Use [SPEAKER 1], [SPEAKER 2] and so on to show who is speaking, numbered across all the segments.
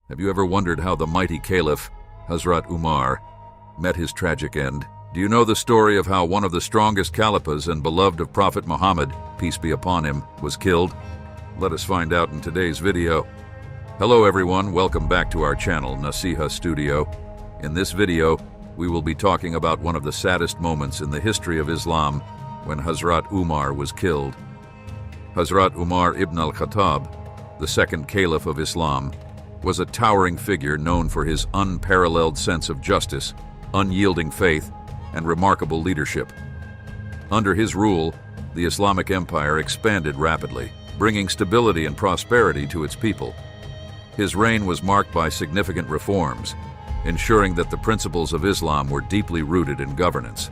[SPEAKER 1] Have you ever wondered how the mighty Caliph, Hazrat Umar, met his tragic end? Do you know the story of how one of the strongest caliphs and beloved of Prophet Muhammad, peace be upon him, was killed? Let us find out in today's video. Hello everyone, welcome back to our channel, Naseeha Studio. In this video, we will be talking about one of the saddest moments in the history of Islam when Hazrat Umar was killed. Hazrat Umar ibn al-Khattab, the second Caliph of Islam, was a towering figure known for his unparalleled sense of justice, unyielding faith, and remarkable leadership. Under his rule, the Islamic Empire expanded rapidly, bringing stability and prosperity to its people. His reign was marked by significant reforms, ensuring that the principles of Islam were deeply rooted in governance.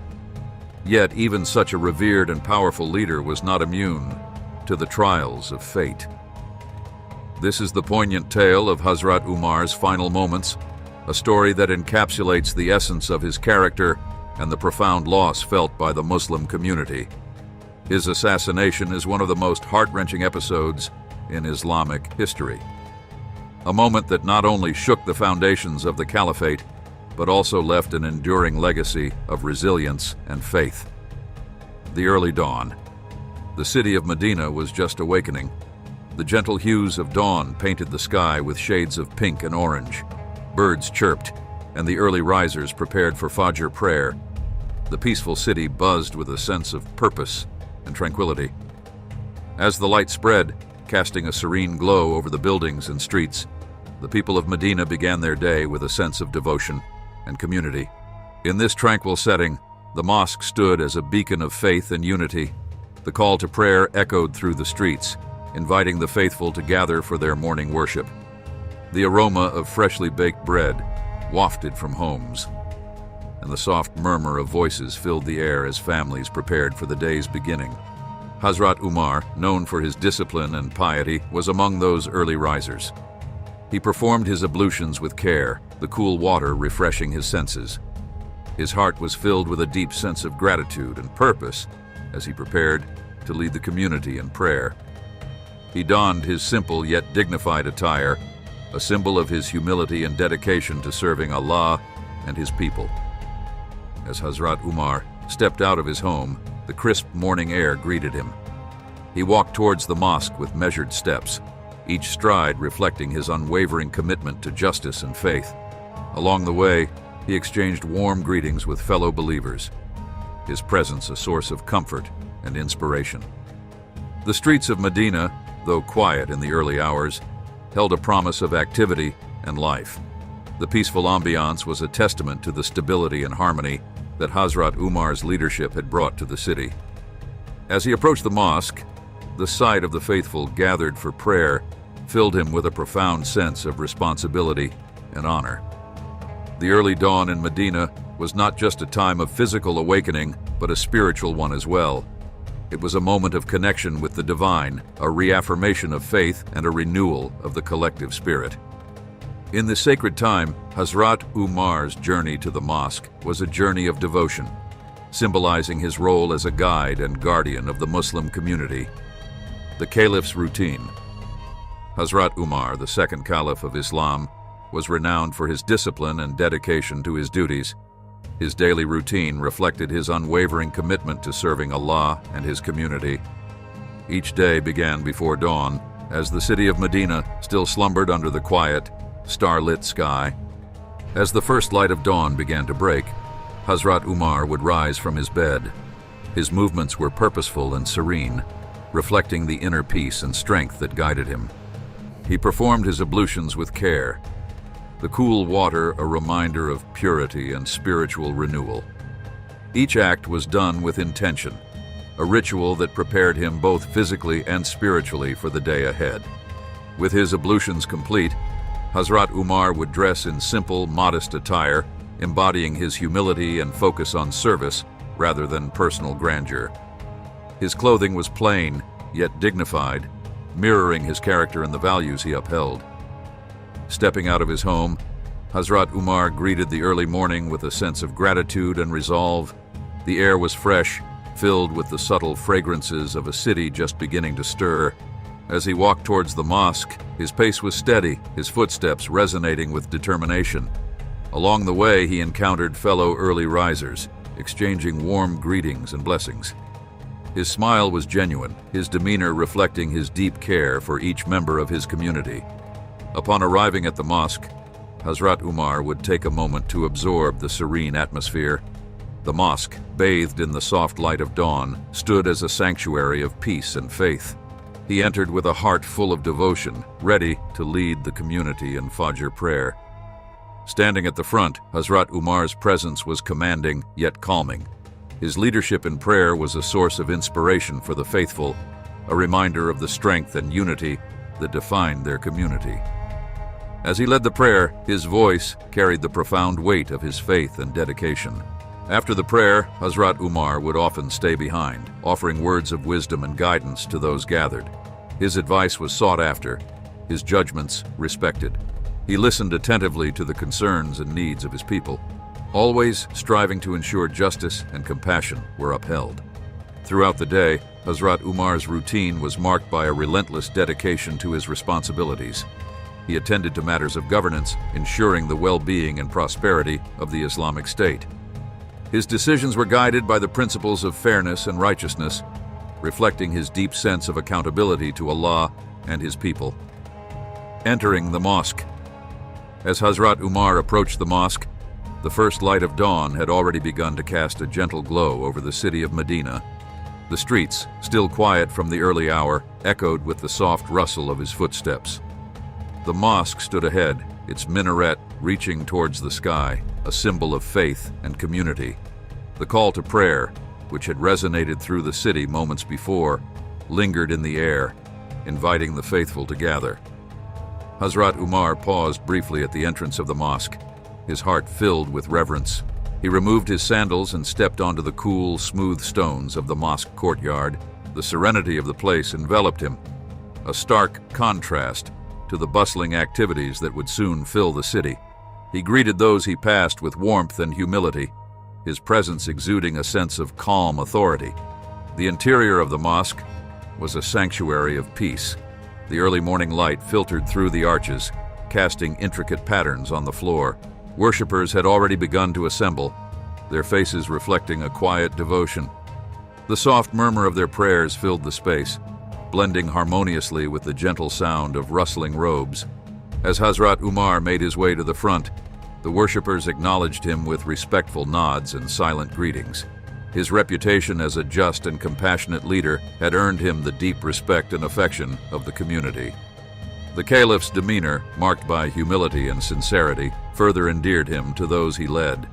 [SPEAKER 1] Yet, even such a revered and powerful leader was not immune to the trials of fate. This is the poignant tale of Hazrat Umar's final moments, a story that encapsulates the essence of his character and the profound loss felt by the Muslim community. His assassination is one of the most heart-wrenching episodes in Islamic history. A moment that not only shook the foundations of the caliphate, but also left an enduring legacy of resilience and faith. The early dawn. The city of Medina was just awakening. The gentle hues of dawn painted the sky with shades of pink and orange. Birds chirped, and the early risers prepared for Fajr prayer. The peaceful city buzzed with a sense of purpose and tranquility. As the light spread, casting a serene glow over the buildings and streets, the people of Medina began their day with a sense of devotion and community. In this tranquil setting, the mosque stood as a beacon of faith and unity. The call to prayer echoed through the streets, inviting the faithful to gather for their morning worship. The aroma of freshly baked bread wafted from homes, and the soft murmur of voices filled the air as families prepared for the day's beginning. Hazrat Umar, known for his discipline and piety, was among those early risers. He performed his ablutions with care, the cool water refreshing his senses. His heart was filled with a deep sense of gratitude and purpose as he prepared to lead the community in prayer. He donned his simple yet dignified attire, a symbol of his humility and dedication to serving Allah and his people. As Hazrat Umar stepped out of his home, the crisp morning air greeted him. He walked towards the mosque with measured steps, each stride reflecting his unwavering commitment to justice and faith. Along the way, he exchanged warm greetings with fellow believers, his presence a source of comfort and inspiration. The streets of Medina, though quiet in the early hours, held a promise of activity and life. The peaceful ambiance was a testament to the stability and harmony that Hazrat Umar's leadership had brought to the city. As he approached the mosque, the sight of the faithful gathered for prayer filled him with a profound sense of responsibility and honor. The early dawn in Medina was not just a time of physical awakening, but a spiritual one as well. It was a moment of connection with the divine, a reaffirmation of faith, and a renewal of the collective spirit. In this sacred time, Hazrat Umar's journey to the mosque was a journey of devotion, symbolizing his role as a guide and guardian of the Muslim community. The Caliph's Routine. Hazrat Umar, the second Caliph of Islam, was renowned for his discipline and dedication to his duties. His daily routine reflected his unwavering commitment to serving Allah and his community. Each day began before dawn, as the city of Medina still slumbered under the quiet, starlit sky. As the first light of dawn began to break, Hazrat Umar would rise from his bed. His movements were purposeful and serene, reflecting the inner peace and strength that guided him. He performed his ablutions with care, the cool water a reminder of purity and spiritual renewal. Each act was done with intention, a ritual that prepared him both physically and spiritually for the day ahead. With his ablutions complete, Hazrat Umar would dress in simple, modest attire, embodying his humility and focus on service rather than personal grandeur. His clothing was plain, yet dignified, mirroring his character and the values he upheld. Stepping out of his home, Hazrat Umar greeted the early morning with a sense of gratitude and resolve. The air was fresh, filled with the subtle fragrances of a city just beginning to stir. As he walked towards the mosque, his pace was steady, his footsteps resonating with determination. Along the way, he encountered fellow early risers, exchanging warm greetings and blessings. His smile was genuine, his demeanor reflecting his deep care for each member of his community. Upon arriving at the mosque, Hazrat Umar would take a moment to absorb the serene atmosphere. The mosque, bathed in the soft light of dawn, stood as a sanctuary of peace and faith. He entered with a heart full of devotion, ready to lead the community in Fajr prayer. Standing at the front, Hazrat Umar's presence was commanding yet calming. His leadership in prayer was a source of inspiration for the faithful, a reminder of the strength and unity that defined their community. As he led the prayer, his voice carried the profound weight of his faith and dedication. After the prayer, Hazrat Umar would often stay behind, offering words of wisdom and guidance to those gathered. His advice was sought after, his judgments respected. He listened attentively to the concerns and needs of his people, always striving to ensure justice and compassion were upheld. Throughout the day, Hazrat Umar's routine was marked by a relentless dedication to his responsibilities. He attended to matters of governance, ensuring the well-being and prosperity of the Islamic State. His decisions were guided by the principles of fairness and righteousness, reflecting his deep sense of accountability to Allah and his people. Entering the mosque. As Hazrat Umar approached the mosque, the first light of dawn had already begun to cast a gentle glow over the city of Medina. The streets, still quiet from the early hour, echoed with the soft rustle of his footsteps. The mosque stood ahead, its minaret reaching towards the sky, a symbol of faith and community. The call to prayer, which had resonated through the city moments before, lingered in the air, inviting the faithful to gather. Hazrat Umar paused briefly at the entrance of the mosque, his heart filled with reverence. He removed his sandals and stepped onto the cool, smooth stones of the mosque courtyard. The serenity of the place enveloped him, a stark contrast to the bustling activities that would soon fill the city. He greeted those he passed with warmth and humility, his presence exuding a sense of calm authority. The interior of the mosque was a sanctuary of peace. The early morning light filtered through the arches, casting intricate patterns on the floor. Worshippers had already begun to assemble, their faces reflecting a quiet devotion. The soft murmur of their prayers filled the space, blending harmoniously with the gentle sound of rustling robes. As Hazrat Umar made his way to the front, the worshippers acknowledged him with respectful nods and silent greetings. His reputation as a just and compassionate leader had earned him the deep respect and affection of the community. The Caliph's demeanor, marked by humility and sincerity, further endeared him to those he led.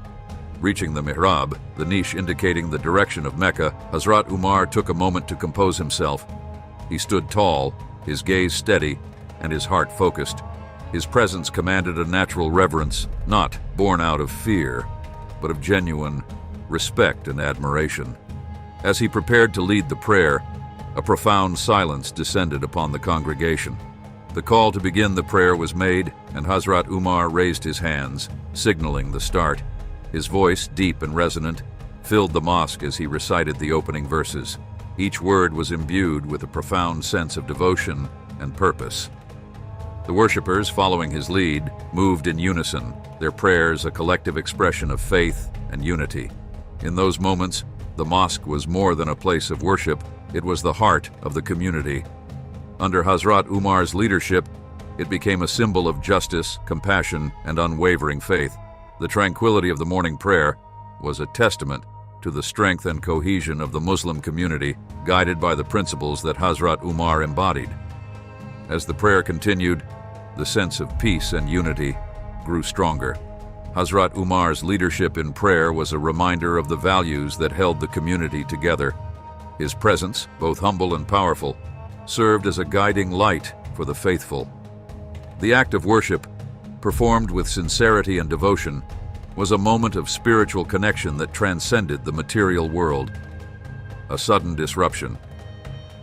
[SPEAKER 1] Reaching the mihrab, the niche indicating the direction of Mecca, Hazrat Umar took a moment to compose himself. He stood tall, his gaze steady, and his heart focused. His presence commanded a natural reverence, not born out of fear, but of genuine respect and admiration. As he prepared to lead the prayer, a profound silence descended upon the congregation. The call to begin the prayer was made, and Hazrat Umar raised his hands, signaling the start. His voice, deep and resonant, filled the mosque as he recited the opening verses. Each word was imbued with a profound sense of devotion and purpose. The worshippers, following his lead, moved in unison, their prayers a collective expression of faith and unity. In those moments, the mosque was more than a place of worship, it was the heart of the community. Under Hazrat Umar's leadership, it became a symbol of justice, compassion, and unwavering faith. The tranquility of the morning prayer was a testament to the strength and cohesion of the Muslim community, guided by the principles that Hazrat Umar embodied. As the prayer continued, the sense of peace and unity grew stronger. Hazrat Umar's leadership in prayer was a reminder of the values that held the community together. His presence, both humble and powerful, served as a guiding light for the faithful. The act of worship, performed with sincerity and devotion, was a moment of spiritual connection that transcended the material world. A sudden disruption.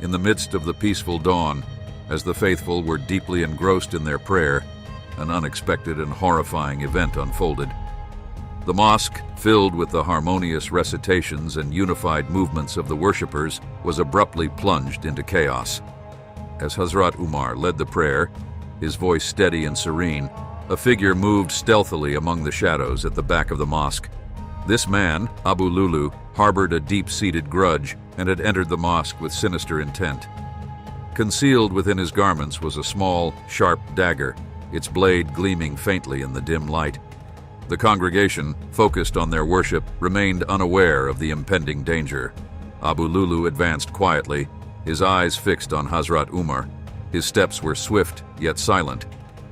[SPEAKER 1] In the midst of the peaceful dawn, as the faithful were deeply engrossed in their prayer, an unexpected and horrifying event unfolded. The mosque, filled with the harmonious recitations and unified movements of the worshippers, was abruptly plunged into chaos. As Hazrat Umar led the prayer, his voice steady and serene, a figure moved stealthily among the shadows at the back of the mosque. This man, Abu Lulu, harbored a deep-seated grudge and had entered the mosque with sinister intent. Concealed within his garments was a small, sharp dagger, its blade gleaming faintly in the dim light. The congregation, focused on their worship, remained unaware of the impending danger. Abu Lulu advanced quietly, his eyes fixed on Hazrat Umar. His steps were swift yet silent,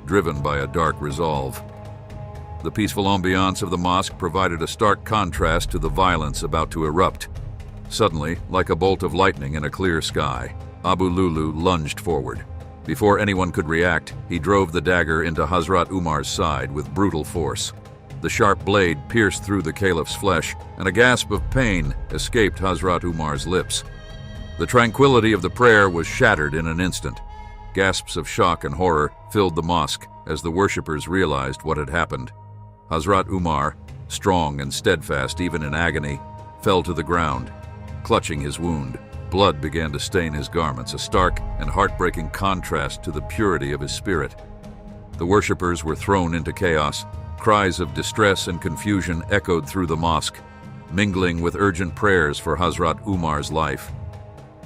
[SPEAKER 1] driven by a dark resolve. The peaceful ambiance of the mosque provided a stark contrast to the violence about to erupt. Suddenly, like a bolt of lightning in a clear sky, Abu Lulu lunged forward. Before anyone could react, he drove the dagger into Hazrat Umar's side with brutal force. The sharp blade pierced through the Caliph's flesh, and a gasp of pain escaped Hazrat Umar's lips. The tranquility of the prayer was shattered in an instant. Gasps of shock and horror filled the mosque as the worshippers realized what had happened. Hazrat Umar, strong and steadfast even in agony, fell to the ground. Clutching his wound, blood began to stain his garments, a stark and heartbreaking contrast to the purity of his spirit. The worshippers were thrown into chaos. Cries of distress and confusion echoed through the mosque, mingling with urgent prayers for Hazrat Umar's life.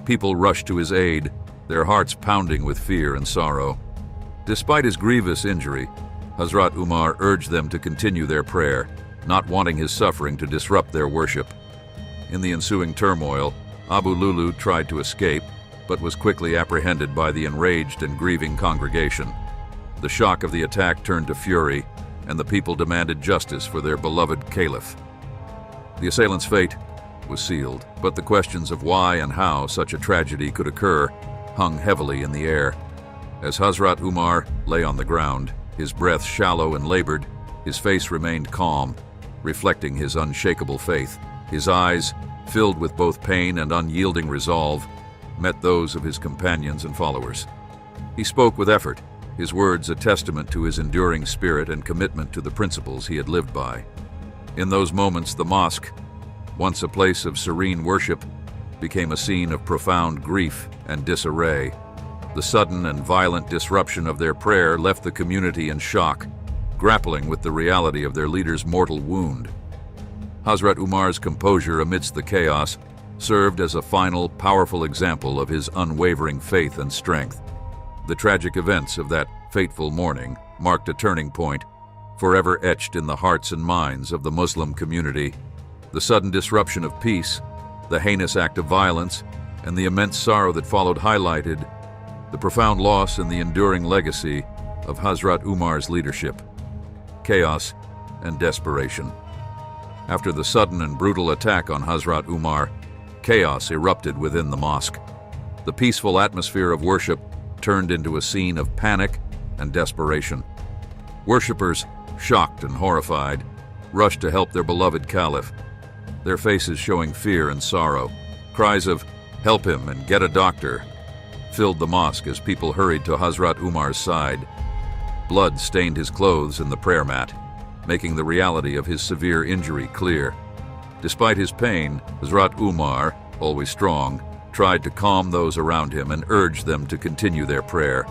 [SPEAKER 1] People rushed to his aid, their hearts pounding with fear and sorrow. Despite his grievous injury, Hazrat Umar urged them to continue their prayer, not wanting his suffering to disrupt their worship. In the ensuing turmoil, Abu Lulu tried to escape, but was quickly apprehended by the enraged and grieving congregation. The shock of the attack turned to fury, and the people demanded justice for their beloved Caliph. The assailant's fate was sealed, but the questions of why and how such a tragedy could occur hung heavily in the air. As Hazrat Umar lay on the ground, his breath shallow and labored, his face remained calm, reflecting his unshakable faith. His eyes, filled with both pain and unyielding resolve, met those of his companions and followers. He spoke with effort, his words a testament to his enduring spirit and commitment to the principles he had lived by. In those moments, the mosque, once a place of serene worship, became a scene of profound grief and disarray. The sudden and violent disruption of their prayer left the community in shock, grappling with the reality of their leader's mortal wound. Hazrat Umar's composure amidst the chaos served as a final, powerful example of his unwavering faith and strength. The tragic events of that fateful morning marked a turning point, forever etched in the hearts and minds of the Muslim community. The sudden disruption of peace, the heinous act of violence, and the immense sorrow that followed highlighted the profound loss and the enduring legacy of Hazrat Umar's leadership. Chaos and desperation. After the sudden and brutal attack on Hazrat Umar, chaos erupted within the mosque. The peaceful atmosphere of worship turned into a scene of panic and desperation. Worshippers, shocked and horrified, rushed to help their beloved Caliph, their faces showing fear and sorrow. Cries of, "Help him and get a doctor," filled the mosque as people hurried to Hazrat Umar's side. Blood stained his clothes and the prayer mat, making the reality of his severe injury clear. Despite his pain, Hazrat Umar, always strong, tried to calm those around him and urge them to continue their prayer.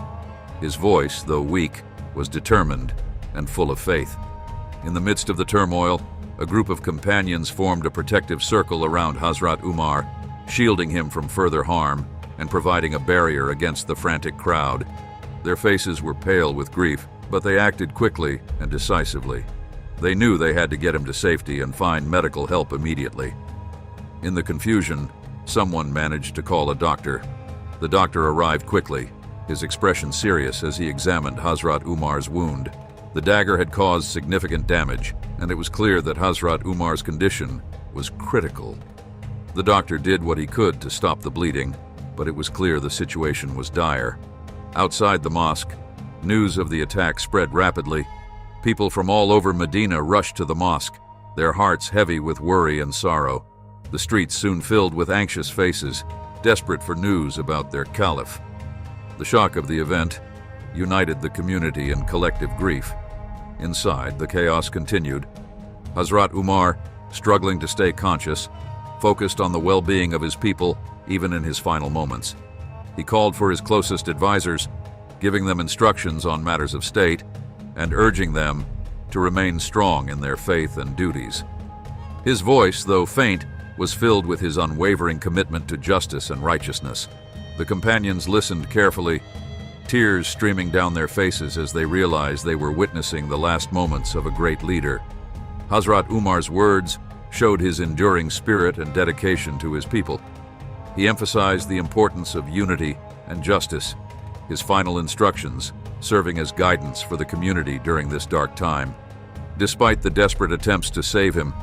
[SPEAKER 1] His voice, though weak, was determined and full of faith. In the midst of the turmoil, a group of companions formed a protective circle around Hazrat Umar, shielding him from further harm and providing a barrier against the frantic crowd. Their faces were pale with grief, but they acted quickly and decisively. They knew they had to get him to safety and find medical help immediately. In the confusion, someone managed to call a doctor. The doctor arrived quickly, his expression serious as he examined Hazrat Umar's wound. The dagger had caused significant damage, and it was clear that Hazrat Umar's condition was critical. The doctor did what he could to stop the bleeding, but it was clear the situation was dire. Outside the mosque, news of the attack spread rapidly. People from all over Medina rushed to the mosque, their hearts heavy with worry and sorrow. The streets soon filled with anxious faces, desperate for news about their Caliph. The shock of the event united the community in collective grief. Inside, the chaos continued. Hazrat Umar, struggling to stay conscious, focused on the well-being of his people even in his final moments. He called for his closest advisors, giving them instructions on matters of state and urging them to remain strong in their faith and duties. His voice, though faint, was filled with his unwavering commitment to justice and righteousness. The companions listened carefully, tears streaming down their faces as they realized they were witnessing the last moments of a great leader. Hazrat Umar's words showed his enduring spirit and dedication to his people. He emphasized the importance of unity and justice, his final instructions serving as guidance for the community during this dark time. Despite the desperate attempts to save him,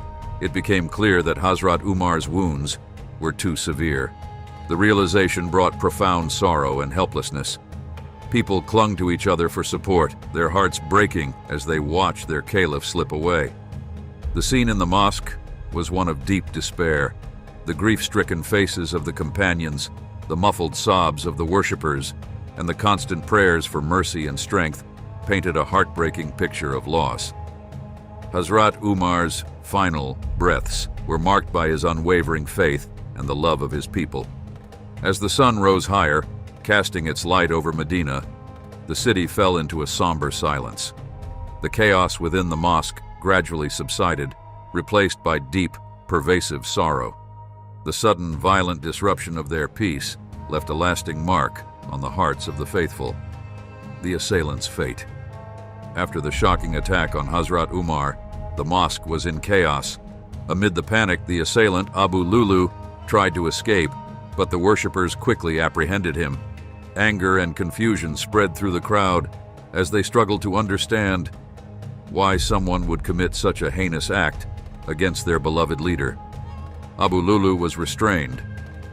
[SPEAKER 1] it became clear that Hazrat Umar's wounds were too severe. The realization brought profound sorrow and helplessness. People clung to each other for support, their hearts breaking as they watched their Caliph slip away. The scene in the mosque was one of deep despair. The grief-stricken faces of the companions, the muffled sobs of the worshippers, and the constant prayers for mercy and strength painted a heartbreaking picture of loss. Hazrat Umar's final breaths were marked by his unwavering faith and the love of his people. As the sun rose higher, casting its light over Medina, the city fell into a somber silence. The chaos within the mosque gradually subsided, replaced by deep, pervasive sorrow. The sudden, violent disruption of their peace left a lasting mark on the hearts of the faithful. The assailant's fate. After the shocking attack on Hazrat Umar, the mosque was in chaos. Amid the panic, the assailant, Abu Lulu, tried to escape, but the worshippers quickly apprehended him. Anger and confusion spread through the crowd as they struggled to understand why someone would commit such a heinous act against their beloved leader. Abu Lulu was restrained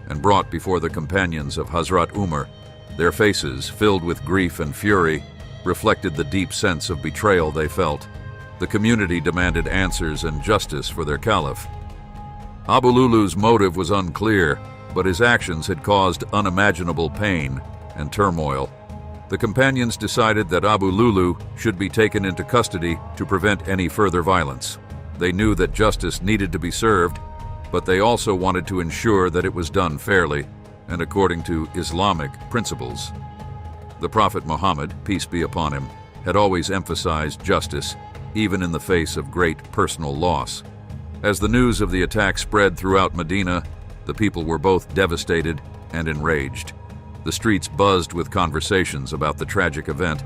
[SPEAKER 1] and brought before the companions of Hazrat Umar. Their faces, filled with grief and fury, reflected the deep sense of betrayal they felt. The community demanded answers and justice for their Caliph. Abu Lulu's motive was unclear, but his actions had caused unimaginable pain and turmoil. The companions decided that Abu Lulu should be taken into custody to prevent any further violence. They knew that justice needed to be served, but they also wanted to ensure that it was done fairly and according to Islamic principles. The Prophet Muhammad, peace be upon him, had always emphasized justice, even in the face of great personal loss. As the news of the attack spread throughout Medina, the people were both devastated and enraged. The streets buzzed with conversations about the tragic event,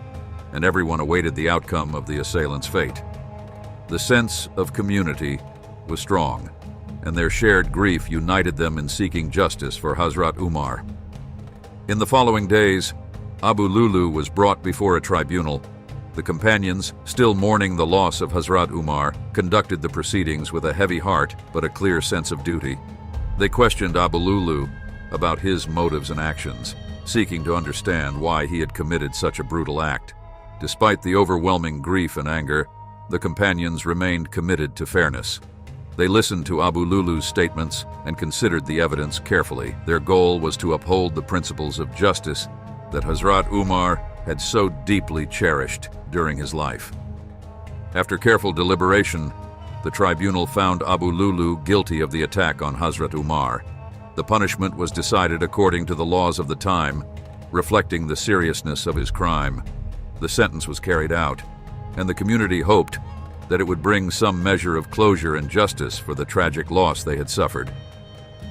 [SPEAKER 1] and everyone awaited the outcome of the assailant's fate. The sense of community was strong, and their shared grief united them in seeking justice for Hazrat Umar. In the following days, Abu Lulu was brought before a tribunal. The companions, still mourning the loss of Hazrat Umar, conducted the proceedings with a heavy heart but a clear sense of duty. They questioned Abu Lulu about his motives and actions, seeking to understand why he had committed such a brutal act. Despite the overwhelming grief and anger, the companions remained committed to fairness. They listened to Abu Lulu's statements and considered the evidence carefully. Their goal was to uphold the principles of justice that Hazrat Umar had so deeply cherished during his life. After careful deliberation, the tribunal found Abu Lulu guilty of the attack on Hazrat Umar. The punishment was decided according to the laws of the time, reflecting the seriousness of his crime. The sentence was carried out, and the community hoped that it would bring some measure of closure and justice for the tragic loss they had suffered.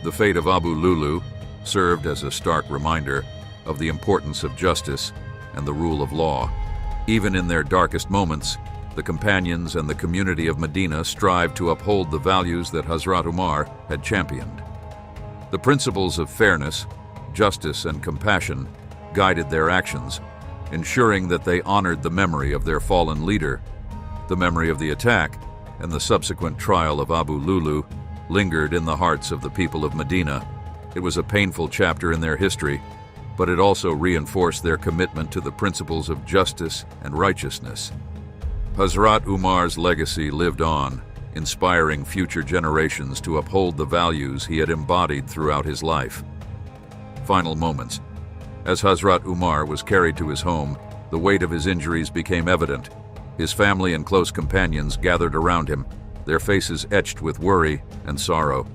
[SPEAKER 1] The fate of Abu Lulu served as a stark reminder of the importance of justice and the rule of law. Even in their darkest moments, the companions and the community of Medina strived to uphold the values that Hazrat Umar had championed. The principles of fairness, justice, and compassion guided their actions, ensuring that they honored the memory of their fallen leader. The memory of the attack and the subsequent trial of Abu Lulu lingered in the hearts of the people of Medina. It was a painful chapter in their history, but it also reinforced their commitment to the principles of justice and righteousness. Hazrat Umar's legacy lived on, inspiring future generations to uphold the values he had embodied throughout his life. Final moments. As Hazrat Umar was carried to his home, the weight of his injuries became evident. His family and close companions gathered around him, their faces etched with worry and sorrow.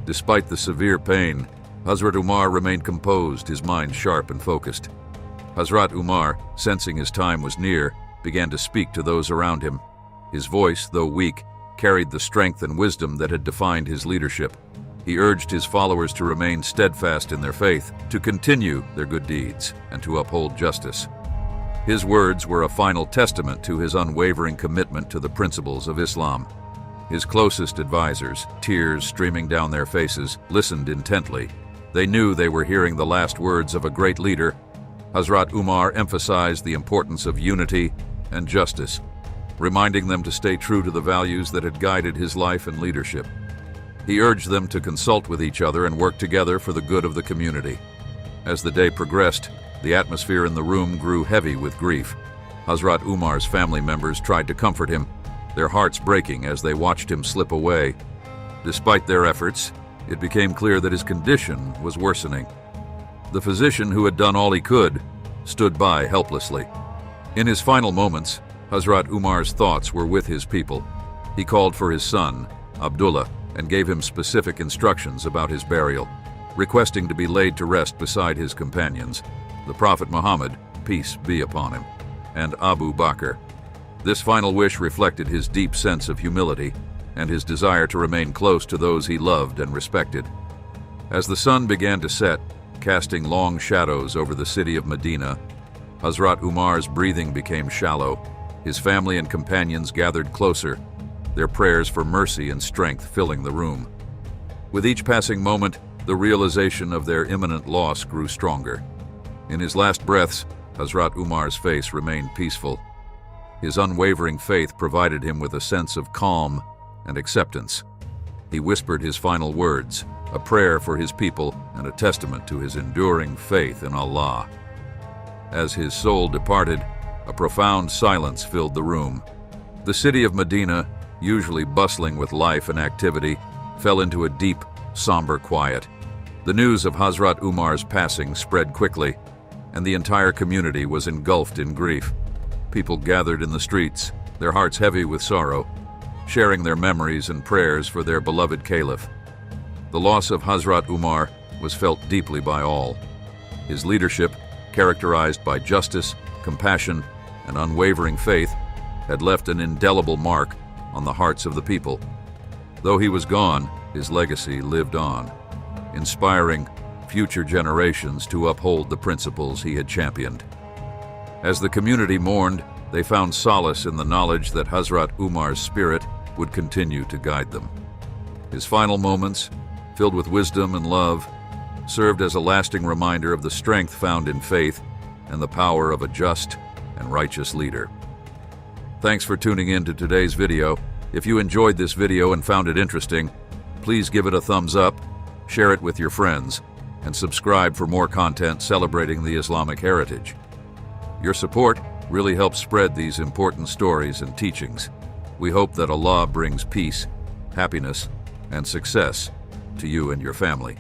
[SPEAKER 1] Despite the severe pain, Hazrat Umar remained composed, his mind sharp and focused. Hazrat Umar, sensing his time was near, began to speak to those around him. His voice, though weak, carried the strength and wisdom that had defined his leadership. He urged his followers to remain steadfast in their faith, to continue their good deeds, and to uphold justice. His words were a final testament to his unwavering commitment to the principles of Islam. His closest advisors, tears streaming down their faces, listened intently. They knew they were hearing the last words of a great leader. Hazrat Umar emphasized the importance of unity and justice, reminding them to stay true to the values that had guided his life and leadership. He urged them to consult with each other and work together for the good of the community. As the day progressed, the atmosphere in the room grew heavy with grief. Hazrat Umar's family members tried to comfort him, their hearts breaking as they watched him slip away. Despite their efforts, it became clear that his condition was worsening. The physician, who had done all he could, stood by helplessly. In his final moments, Hazrat Umar's thoughts were with his people. He called for his son, Abdullah, and gave him specific instructions about his burial, requesting to be laid to rest beside his companions, the Prophet Muhammad, peace be upon him, and Abu Bakr. This final wish reflected his deep sense of humility and his desire to remain close to those he loved and respected. As the sun began to set, casting long shadows over the city of Medina, Hazrat Umar's breathing became shallow. His family and companions gathered closer, their prayers for mercy and strength filling the room. With each passing moment, the realization of their imminent loss grew stronger. In his last breaths, Hazrat Umar's face remained peaceful. His unwavering faith provided him with a sense of calm and acceptance. He whispered his final words, a prayer for his people and a testament to his enduring faith in Allah. As his soul departed, a profound silence filled the room. The city of Medina, usually bustling with life and activity, fell into a deep, somber quiet. The news of Hazrat Umar's passing spread quickly, and the entire community was engulfed in grief. People gathered in the streets, their hearts heavy with sorrow, sharing their memories and prayers for their beloved Caliph. The loss of Hazrat Umar was felt deeply by all. His leadership, characterized by justice, compassion, and unwavering faith, had left an indelible mark on the hearts of the people. Though he was gone, his legacy lived on, inspiring future generations to uphold the principles he had championed. As the community mourned, they found solace in the knowledge that Hazrat Umar's spirit would continue to guide them. His final moments, filled with wisdom and love, served as a lasting reminder of the strength found in faith and the power of a just and righteous leader. Thanks for tuning in to today's video. If you enjoyed this video and found it interesting, please give it a thumbs up, share it with your friends, and subscribe for more content celebrating the Islamic heritage. Your support really helps spread these important stories and teachings. We hope that Allah brings peace, happiness, and success to you and your family.